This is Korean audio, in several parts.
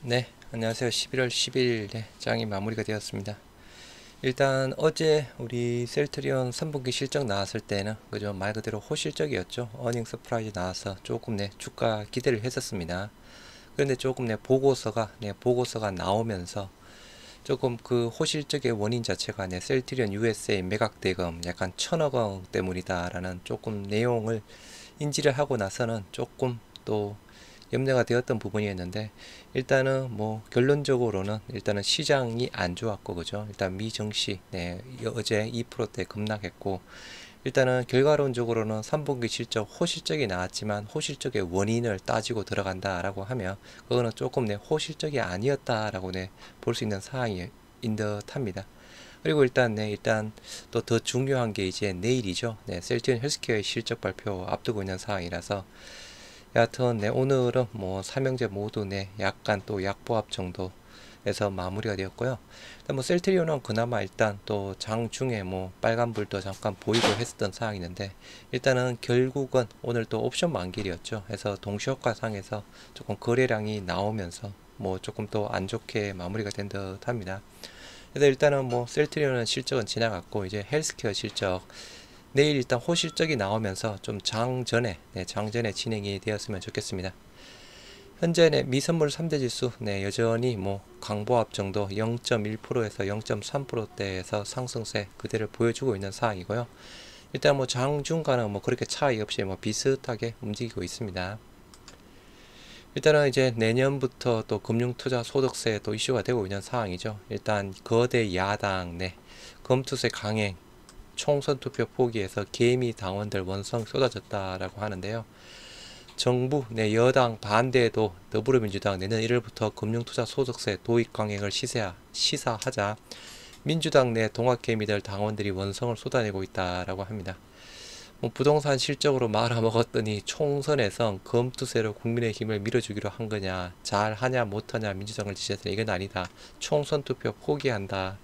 네, 안녕하세요. 11월 10일 장이 마무리가 되었습니다. 일단 어제 우리 셀트리온 3분기 실적 나왔을 때는 그죠 말 그대로 호실적이었죠. 어닝 서프라이즈 나와서 조금 주가 기대를 했었습니다. 그런데 조금 보고서가 나오면서 조금 그 호실적의 원인 자체가 셀트리온 USA 매각 대금 약간 1,000억 원 때문이다라는 조금 내용을 인지를 하고 나서는 조금 또 염려가 되었던 부분이었는데, 일단은 뭐 결론적으로는 일단은 시장이 안 좋았고 그죠. 일단 미 증시 어제 2%대 급락했고, 일단은 결과론적으로는 3분기 실적 호실적이 나왔지만 호실적의 원인을 따지고 들어간다라고 하면 그거는 조금 호실적이 아니었다라고 볼 수 있는 사항인 듯합니다. 그리고 일단 또 더 중요한 게 이제 내일이죠. 셀트리온 헬스케어의 실적 발표 앞두고 있는 상황이라서 여하튼 오늘은 뭐 삼형제 모두 약간 또 약보합 정도에서 마무리가 되었고요. 일단 뭐 셀트리온은 그나마 일단 또 장중에 뭐 빨간불도 잠깐 보이고 했었던 상황이는데, 일단은 결국은 오늘 또 옵션 만기일이었죠. 그래서 동시효과상에서 조금 거래량이 나오면서 뭐 조금 또 안 좋게 마무리가 된 듯합니다. 그래서 일단은 뭐 셀트리온은 실적은 지나갔고, 이제 헬스케어 실적 내일 일단 호실적이 나오면서 좀 장전에 진행이 되었으면 좋겠습니다. 현재 미선물 3대 지수 여전히 뭐 강보합 정도 0.1%에서 0.3%대에서 상승세 그대로 보여주고 있는 상황이고요. 일단 뭐 장중간은 뭐 그렇게 차이 없이 뭐 비슷하게 움직이고 있습니다. 일단은 이제 내년부터 또 금융투자 소득세 또 이슈가 되고 있는 상황이죠. 일단 거대 야당 검투세 강행, 총선 투표 포기해서 개미 당원들 원성 쏟아졌다라고 하는데요. 정부 여당 반대에도 더불어민주당 내년 1월부터 금융투자 소득세 도입 강행을 시사하자 민주당 내 동학개미들 당원들이 원성을 쏟아내고 있다라고 합니다. 뭐 부동산 실적으로 말아먹었더니 총선에선 검투세로 국민의힘을 밀어주기로 한 거냐, 잘하냐 못하냐 민주당을 지지해서 이건 아니다, 총선 투표 포기한다.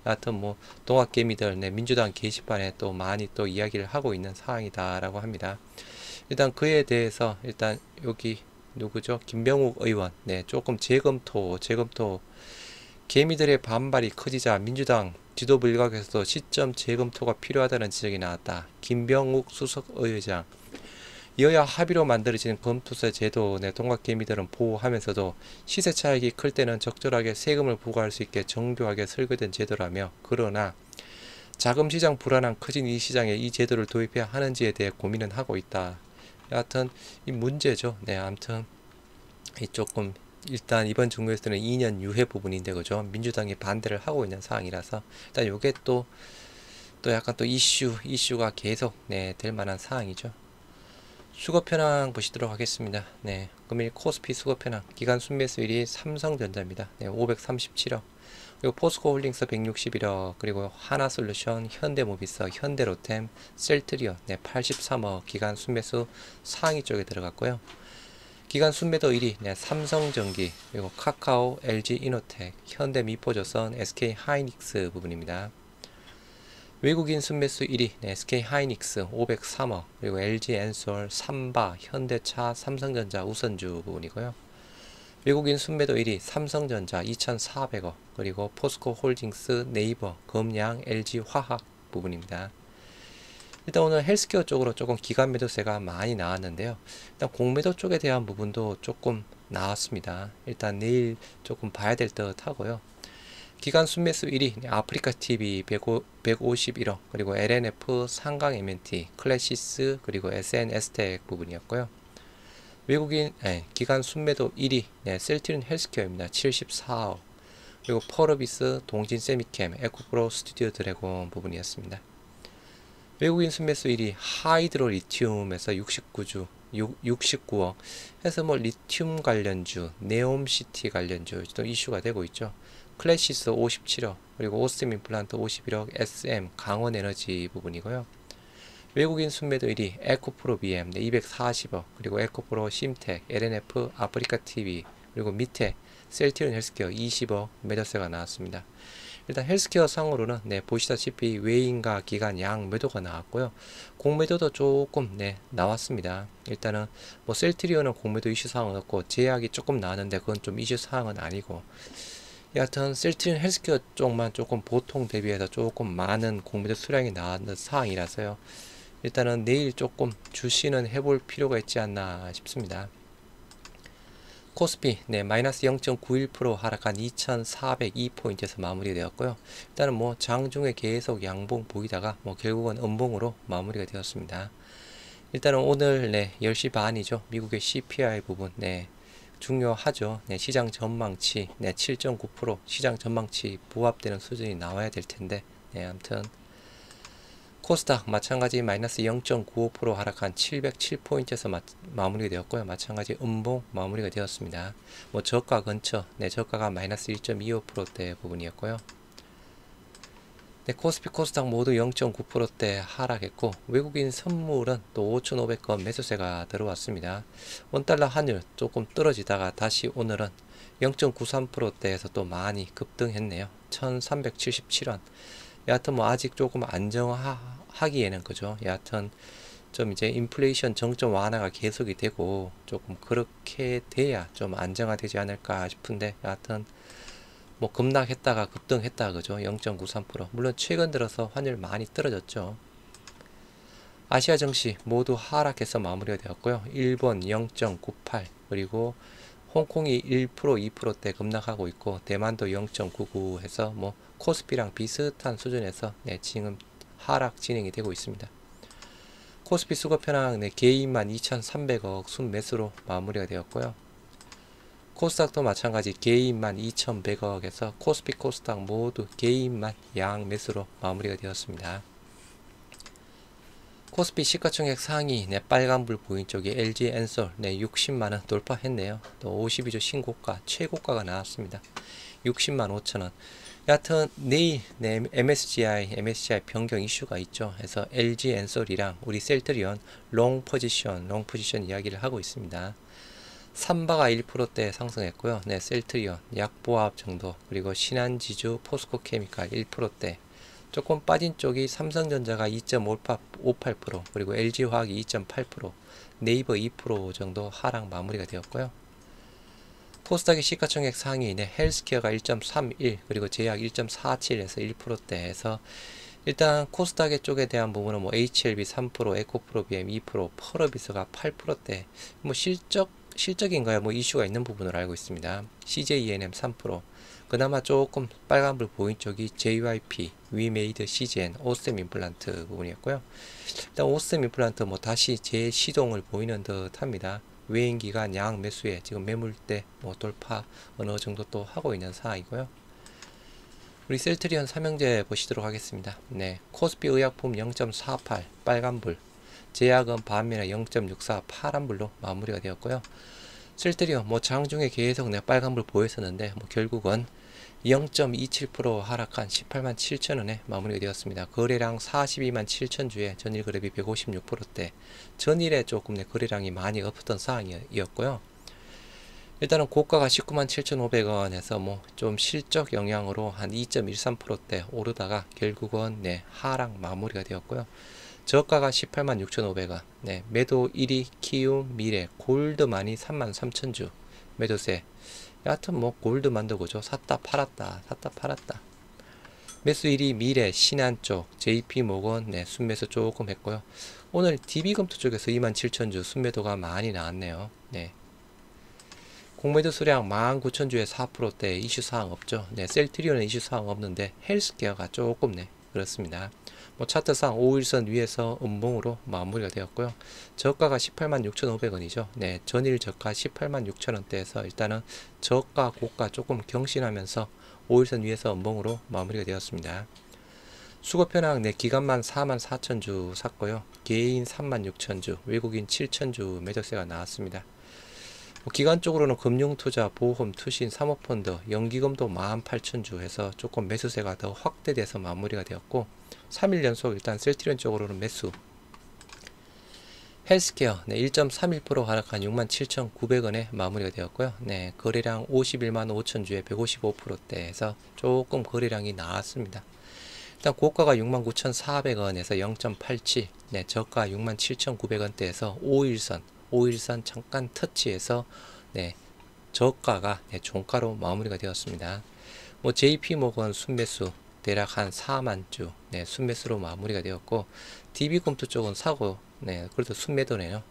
여하튼 뭐 동학개미들 민주당 게시판에 또 많이 또 이야기를 하고 있는 상황이다라고 합니다. 일단 그에 대해서 일단 여기 누구죠? 김병욱 의원 조금 재검토 개미들의 반발이 커지자 민주당 지도부 일각에서도 시점 재검토가 필요하다는 지적이 나왔다. 김병욱 수석의장, 여야 합의로 만들어진 검투세 제도 내 동학개미들은 보호하면서도 시세 차익이 클 때는 적절하게 세금을 부과할 수 있게 정교하게 설계된 제도라며, 그러나 자금시장 불안한 커진 이 시장에 이 제도를 도입해야 하는지에 대해 고민은 하고 있다. 여하튼 이 문제죠. 아무튼 이 조금 일단 이번 정부에서는 2년 유예 부분인데 그죠. 민주당이 반대를 하고 있는 상황이라서 일단 요게 또 약간 또 이슈가 계속 될 만한 상황이죠. 수급 현황 보시도록 하겠습니다. 금일 코스피 수급 현황 기간 순매수일이 삼성전자입니다. 537억. 그리고 포스코홀딩스 161억, 그리고 하나솔루션, 현대모비스, 현대로템, 셀트리온 83억 기간 순매수 상위 쪽에 들어갔고요. 기간 순매도 1위 삼성전기, 그리고 카카오, LG이노텍, 현대미포조선, SK하이닉스 부분입니다. 외국인 순매수 1위 SK하이닉스 503억, 그리고 LG엔솔, 삼바, 현대차, 삼성전자, 우선주 부분이고요. 외국인 순매도 1위 삼성전자 2,400억, 그리고 포스코홀딩스, 네이버, 검양, LG화학 부분입니다. 일단 오늘 헬스케어 쪽으로 조금 기간 매도세가 많이 나왔는데요. 일단 공매도 쪽에 대한 부분도 조금 나왔습니다. 일단 내일 조금 봐야 될 듯 하고요. 기간 순매수 1위 아프리카TV 151억, 그리고 LNF, 상강 MNT, 클래시스, 그리고 SNS텍 부분이었고요. 외국인 기간 순매도 1위 셀트리온 헬스케어입니다. 74억, 그리고 펄어비스, 동진세미캠, 에코프로, 스튜디오 드래곤 부분이었습니다. 외국인 순매수 1위 하이드로 리튬에서 69억 해서 뭐 리튬 관련주, 네옴시티 관련주 또 이슈가 되고 있죠. 클래시스 57억, 그리고 오스템 임플란트 51억, SM 강원에너지 부분이고요. 외국인 순매도 1위 에코프로 BM 240억, 그리고 에코프로 심텍, LNF, 아프리카TV, 그리고 밑에 셀트리온 헬스케어 20억 매도세가 나왔습니다. 일단 헬스케어 상으로는 네, 보시다시피 외인과 기관 양 매도가 나왔고요. 공매도도 조금 네, 나왔습니다. 일단은 뭐 셀트리온은 공매도 이슈 사항은 없고 제약이 조금 나왔는데 그건 좀 이슈 사항은 아니고, 여하튼 셀트리온 헬스케어 쪽만 조금 보통 대비해서 조금 많은 공매도 수량이 나왔는 사항이라서요. 일단은 내일 조금 주시는 해볼 필요가 있지 않나 싶습니다. 코스피 네, 마이너스 0.91% 하락한 2402포인트에서 마무리되었고요. 일단은 뭐 장중에 계속 양봉 보이다가 뭐 결국은 음봉으로 마무리가 되었습니다. 일단은 오늘 네, 10시 반이죠. 미국의 CPI 부분 네, 중요하죠. 네, 시장 전망치 네, 7.9% 시장 전망치 부합되는 수준이 나와야 될 텐데, 네, 아무튼 코스닥 마찬가지 마이너스 0.95% 하락한 707포인트에서 마무리가 되었고요. 마찬가지 음봉 마무리가 되었습니다. 뭐 저가 근처, 네, 저가가 마이너스 1.25%대 부분이었고요. 네, 코스피 코스닥 모두 0.9%대 하락했고, 외국인 선물은 또 5,500건 매수세가 들어왔습니다. 원달러 환율 조금 떨어지다가 다시 오늘은 0.93%대에서 또 많이 급등했네요. 1377원. 여하튼 뭐 아직 조금 안정하기에는 그죠. 여하튼 좀 이제 인플레이션 정점 완화가 계속이 되고 조금 그렇게 돼야 좀 안정화되지 않을까 싶은데, 여하튼 뭐 급락했다가 급등했다 그죠. 0.93%. 물론 최근 들어서 환율 많이 떨어졌죠. 아시아 증시 모두 하락해서 마무리가 되었고요. 일본 0.98, 그리고 홍콩이 1%, 2%대 급락하고 있고, 대만도 0.99 해서 뭐 코스피랑 비슷한 수준에서 네, 지금 하락 진행이 되고 있습니다. 코스피 수급 현황 네, 개인만 2,300억 순매수로 마무리가 되었고요. 코스닥도 마찬가지 개인만 2,100억에서 코스피 코스닥 모두 개인만 양 매수로 마무리가 되었습니다. 코스피 시가총액 상위 네, 빨간불 보인 쪽이 LG엔솔 네, 60만원 돌파했네요. 또 52주 신고가 최고가가 나왔습니다. 60만 5천원. 여하튼 내일 네, MSCI 변경 이슈가 있죠. 그래서 LG엔솔이랑 우리 셀트리온 롱 포지션 이야기를 하고 있습니다. 삼바가 1%대 상승했고요. 네, 셀트리온 약보합 정도, 그리고 신한지주 포스코케미칼 1%대, 조금 빠진 쪽이 삼성전자가 2.58%, 그리고 LG화학이 2.8%, 네이버 2% 정도 하락 마무리가 되었고요. 코스닥의 시가총액 상위 네, 헬스케어가 1.31, 그리고 제약 1.47에서 1%대에서 일단 코스닥의 쪽에 대한 부분은 뭐 HLB 3%, 에코프로비엠 2%, 펄어비스가 8%대, 뭐 실적인가요? 뭐 이슈가 있는 부분으로 알고 있습니다. CJENM 3%, 그나마 조금 빨간불 보인 쪽이 JYP, 위메이드, CGN, 오셈 임플란트 부분이었고요. 일단 오셈 임플란트 뭐 다시 재시동을 보이는 듯 합니다. 외인기관 양 매수에 지금 매물대 뭐 돌파 어느 정도 또 하고 있는 상황이고요. 우리 셀트리온 삼형제 보시도록 하겠습니다. 네, 코스피 의약품 0.48 빨간불, 제약은 반면에 0.64 파란불로 마무리가 되었고요. 셀트리온 뭐 장중에 계속 내 빨간불 보였었는데 뭐 결국은 0.27% 하락한 18만 7천원에 마무리가 되었습니다. 거래량 42만 7천주에 전일 거래비 156%대, 전일에 조금 내 거래량이 많이 없었던 상황이었고요. 일단은 고가가 19만 7,500원에서 뭐 좀 실적 영향으로 한 2.13%대 오르다가 결국은 네, 하락 마무리가 되었고요. 저가가 18만 6,500원. 네, 매도 1위 키움, 미래, 골드만이 3만 3천주 매도세. 여하튼 뭐 골드만도 그죠. 샀다 팔았다 샀다 팔았다. 매수 1위 미래, 신한 쪽, JP모건 네, 순매수 조금 했고요. 오늘 DB금투 쪽에서 2만 7천주 순매도가 많이 나왔네요. 네. 공매도 수량 19,000주에 4%대 이슈사항 없죠. 네, 셀트리온은 이슈사항 없는데 헬스케어가 조금 네, 그렇습니다. 뭐 차트상 5일선 위에서 음봉으로 마무리가 되었고요. 저가가 18만 6,500원이죠. 네, 전일 저가 18만 6천원대에서 일단은 저가 고가 조금 경신하면서 5일선 위에서 음봉으로 마무리가 되었습니다. 수급 현황 네, 기관만 4만 4천주 샀고요. 개인 3만 6천주, 외국인 7천주 매도세가 나왔습니다. 기관 쪽으로는 금융투자, 보험, 투신, 사모펀드, 연기금도 18,000주 해서 조금 매수세가 더 확대돼서 마무리가 되었고, 3일 연속 일단 셀트리온 쪽으로는 매수. 헬스케어 1.31% 하락한 67,900원에 마무리가 되었고요. 거래량 51만 5천 주에 155%대에서 조금 거래량이 나왔습니다. 일단 고가가 69,400원에서 0.87, 저가 67,900원대에서 5일선 잠깐 터치해서 저가가 종가로 마무리가 되었습니다. JP모건 순매수 대략 한 4만주 순매수로 마무리가 되었고, DB컴투 쪽은 사고 그래도 순매도네요.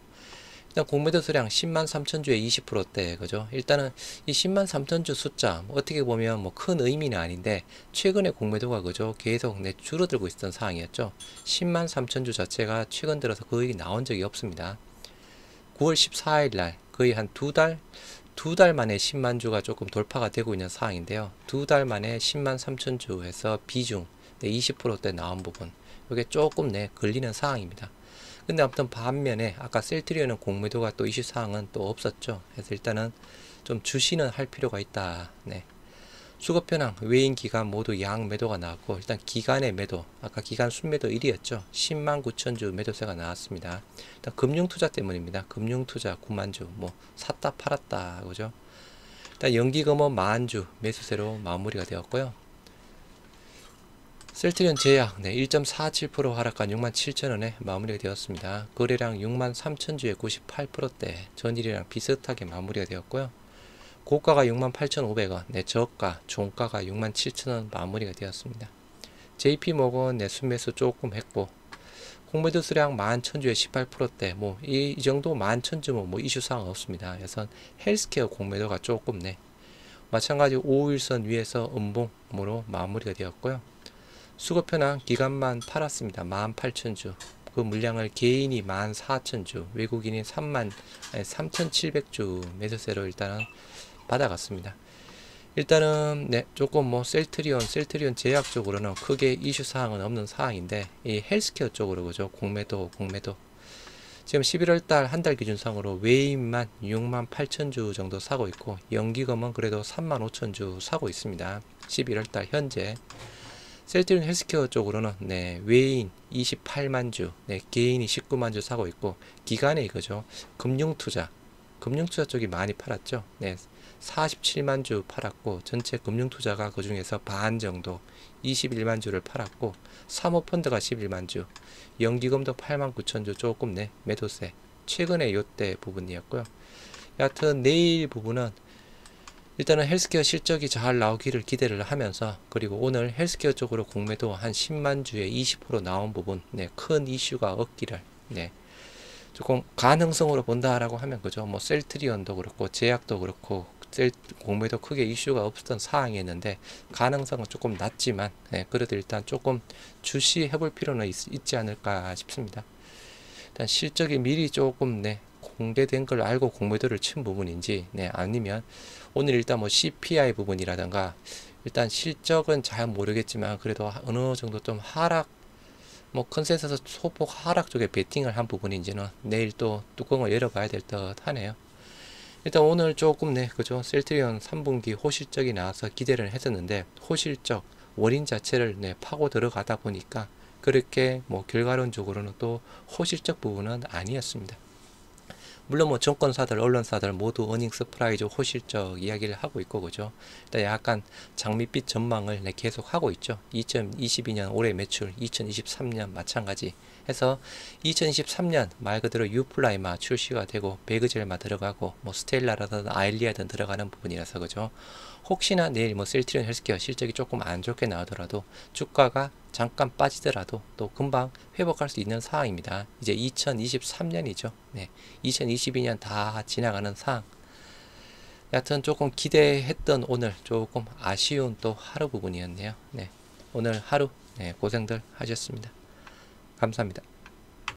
일단 공매도 수량 10만 3천주에 20%대 그죠. 일단은 이 10만 3천주 숫자 어떻게 보면 큰 의미는 아닌데, 최근에 공매도가 그죠 계속 줄어들고 있었던 상황이었죠. 10만 3천주 자체가 최근 들어서 거의 나온 적이 없습니다. 9월 14일 날 거의 한 두 달 만에 10만 주가 조금 돌파가 되고 있는 상황인데요. 두 달 만에 10만 3천 주에서 비중 20%대 나온 부분, 이게 조금 걸리는 상황입니다. 근데 아무튼 반면에 아까 셀트리온은 공매도가 또 이슈 사항은 또 없었죠. 그래서 일단은 좀 주시는 할 필요가 있다. 수급 현황, 외인 기간 모두 양 매도가 나왔고, 일단 기간의 매도, 아까 기간 순매도 1위였죠. 10만 9천 주 매도세가 나왔습니다. 일단 금융투자 때문입니다. 금융투자 9만 주, 샀다 팔았다 그죠. 일단 연기금은 10,000 주 매수세로 마무리가 되었고요. 셀트리온 제약 1.47% 하락한 67,000원에 마무리가 되었습니다. 거래량 6만 3천 주에 98%대, 전일이랑 비슷하게 마무리가 되었고요. 고가가 68,500원, 저가, 종가가 67,000원 마무리가 되었습니다. JP모건 순매수 조금 했고, 공매도 수량 11,000주에 18%대, 이 정도 11,000주면 이슈사항 없습니다. 그래서 헬스케어 공매도가 조금 마찬가지로 5일선 위에서 음봉으로 마무리가 되었고요. 수급 현황 기간만 팔았습니다. 18,000주. 그 물량을 개인이 14,000주, 외국인이 3,700주 매수세로 일단은 받아갔습니다. 일단은 조금 셀트리온 제약 쪽으로는 크게 이슈 사항은 없는 상황인데, 이 헬스케어 쪽으로 그죠 공매도 지금 11월달 한 달 기준상으로 외인만 68,000주 정도 사고 있고, 연기금은 그래도 35,000주 사고 있습니다. 11월달 현재 셀트리온 헬스케어 쪽으로는 외인 28만 주, 개인이 19만 주 사고 있고, 기간에 이거죠. 금융투자 쪽이 많이 팔았죠. 47만 주 팔았고, 전체 금융투자가 그 중에서 반 정도 21만 주를 팔았고, 사모펀드가 11만 주, 연기금도 8만 9천 주 조금 매도세, 최근에 요때 부분이었고요. 여하튼 내일 부분은 일단은 헬스케어 실적이 잘 나오기를 기대를 하면서, 그리고 오늘 헬스케어 쪽으로 공매도 한 10만 주에 20% 나온 부분, 큰 이슈가 없기를 조금 가능성으로 본다라고 하면 그죠. 셀트리온도 그렇고 제약도 그렇고 공매도 크게 이슈가 없었던 상황이었는데, 가능성은 조금 낮지만 그래도 일단 조금 주시해 볼 필요는 있지 않을까 싶습니다. 일단 실적이 미리 조금 공개된 걸 알고 공매도를 친 부분인지, 아니면 오늘 일단 CPI 부분이라든가, 일단 실적은 잘 모르겠지만 그래도 어느 정도 좀 하락, 컨센서스 소폭 하락 쪽에 베팅을 한 부분인지는 내일 또 뚜껑을 열어봐야 될 듯 하네요. 일단 오늘 조금 그죠 셀트리온 3분기 호실적이 나와서 기대를 했었는데, 호실적 원인 자체를 파고 들어가다 보니까 그렇게 결과론적으로는 또 호실적 부분은 아니었습니다. 물론 정권사들, 언론사들 모두 어닝 서프라이즈 호실적 이야기를 하고 있고 그죠. 일단 약간 장밋빛 전망을 계속 하고 있죠. 2022년 올해 매출, 2023년 마찬가지 해서 2023년 말 그대로 유플라이마 출시가 되고, 배그젤마 들어가고, 스텔라라든 아일리아든 들어가는 부분이라서 그죠. 혹시나 내일 셀트리온 헬스케어 실적이 조금 안 좋게 나오더라도, 주가가 잠깐 빠지더라도 또 금방 회복할 수 있는 상황입니다. 이제 2023년이죠. 2022년 다 지나가는 상황. 여하튼 조금 기대했던 오늘 조금 아쉬운 또 하루 부분이었네요. 오늘 하루 고생들 하셨습니다. 감사합니다.